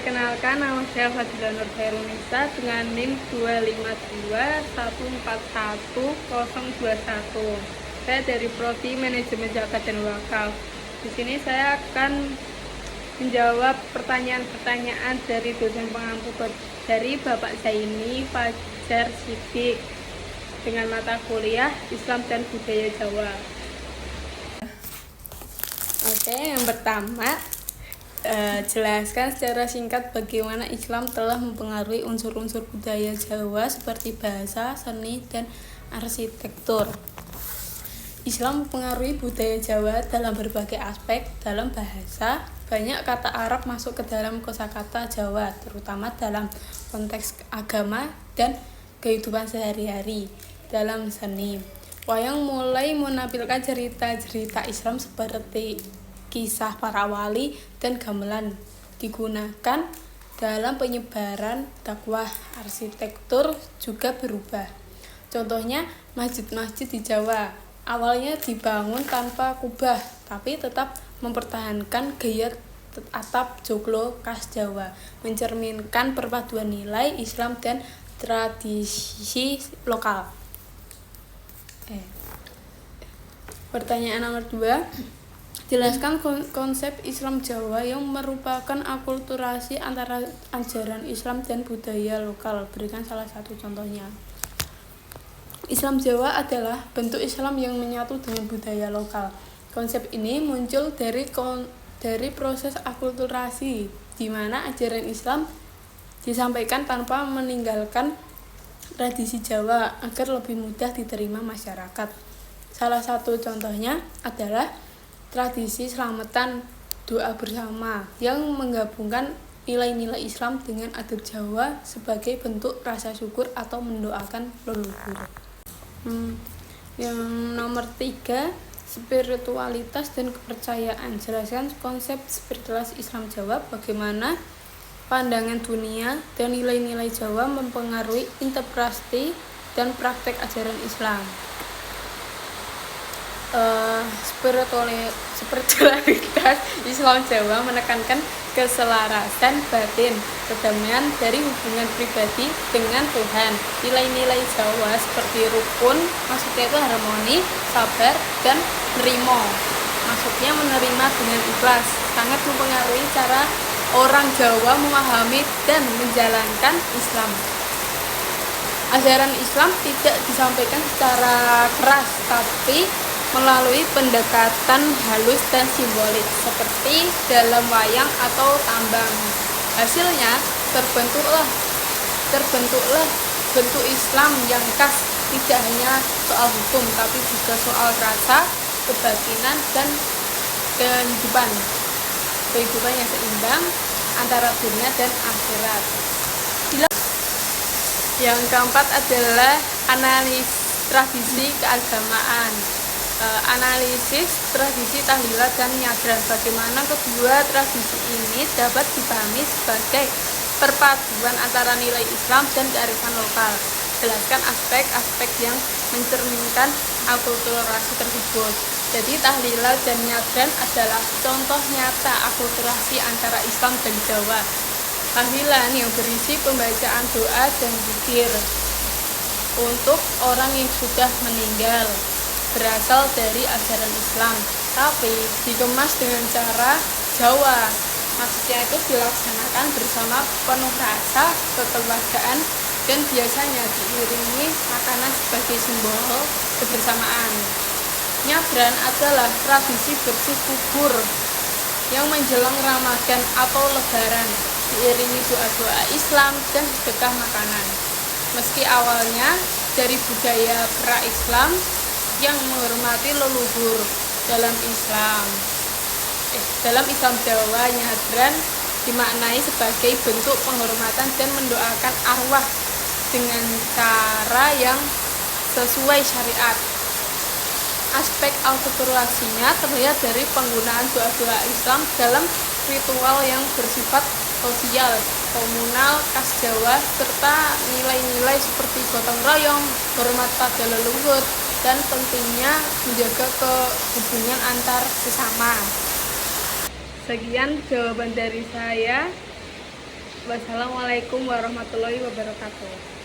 Kenalkan, nama saya Fadila Nur Khairunisa dengan NIM 252151021. Saya dari Prodi Manajemen Zakat dan Wakaf. Di sini saya akan menjawab pertanyaan-pertanyaan dari dosen pengampu dari Bapak Zaini Fajar Siddiq dengan mata kuliah Islam dan Budaya Jawa. Oke, yang pertama, jelaskan secara singkat bagaimana Islam telah mempengaruhi unsur-unsur budaya Jawa seperti bahasa, seni, dan arsitektur. Islam mempengaruhi budaya Jawa dalam berbagai aspek. Dalam bahasa, banyak kata Arab masuk ke dalam kosakata Jawa, terutama dalam konteks agama dan kehidupan sehari-hari. Dalam seni, wayang mulai menampilkan cerita-cerita Islam seperti kisah para wali dan gamelan digunakan dalam penyebaran dakwah. Arsitektur juga berubah. Contohnya, masjid-masjid di Jawa awalnya dibangun tanpa kubah, tapi tetap mempertahankan gaya atap joglo khas Jawa, mencerminkan perpaduan nilai Islam dan tradisi lokal. Pertanyaan nomor 2. Jelaskan konsep Islam Jawa yang merupakan akulturasi antara ajaran Islam dan budaya lokal. Berikan salah satu contohnya. Islam Jawa adalah bentuk Islam yang menyatu dengan budaya lokal. Konsep ini muncul dari proses akulturasi, di mana ajaran Islam disampaikan tanpa meninggalkan tradisi Jawa agar lebih mudah diterima masyarakat. Salah satu contohnya adalah tradisi selamatan doa bersama yang menggabungkan nilai-nilai Islam dengan adat Jawa sebagai bentuk rasa syukur atau mendoakan leluhur. Yang nomor 3, spiritualitas dan kepercayaan. Jelaskan konsep spiritualitas Islam Jawa, bagaimana pandangan dunia dan nilai-nilai Jawa mempengaruhi interpretasi dan praktek ajaran Islam. Spiritualitas Islam Jawa menekankan keselarasan batin, kedamaian dari hubungan pribadi dengan Tuhan. Nilai-nilai Jawa seperti rukun, maksudnya itu harmoni, sabar, dan nerimo, maksudnya menerima dengan ikhlas, sangat mempengaruhi cara orang Jawa memahami dan menjalankan Islam. Ajaran Islam tidak disampaikan secara keras, tapi melalui pendekatan halus dan simbolik seperti dalam wayang atau tambang. Hasilnya terbentuklah bentuk Islam yang khas, tidak hanya soal hukum tapi juga soal rasa, kebatinan, dan kehidupan yang seimbang antara dunia dan akhirat. Yang keempat adalah analisis tradisi keagamaan. Analisis tradisi tahlilan dan nyadran. Bagaimana kedua tradisi ini dapat dipahami sebagai perpaduan antara nilai Islam dan kearifan lokal. Jelaskan aspek-aspek yang mencerminkan akulturasi tersebut. Jadi tahlilan dan nyadran adalah contoh nyata akulturasi antara Islam dan Jawa. Tahlilan yang berisi pembacaan doa dan zikir untuk orang yang sudah meninggal, berasal dari ajaran Islam, tapi dikemas dengan cara Jawa. Maksudnya itu dilaksanakan bersama penuh rasa kekeluargaan dan biasanya diiringi makanan sebagai simbol kebersamaan. Nyadran adalah tradisi bersih kubur yang menjelang Ramadan atau Lebaran, diiringi doa-doa Islam dan sedekah makanan. Meski awalnya dari budaya pra-Islam yang menghormati leluhur, dalam Islam Jawa, nyadran dimaknai sebagai bentuk penghormatan dan mendoakan arwah dengan cara yang sesuai syariat. Aspek akulturasinya terlihat dari penggunaan doa-doa Islam dalam ritual yang bersifat sosial, komunal, khas Jawa, serta nilai-nilai seperti gotong royong, hormat pada leluhur, dan pentingnya menjaga hubungan antar sesama. Sekian jawaban dari saya. Wassalamualaikum warahmatullahi wabarakatuh.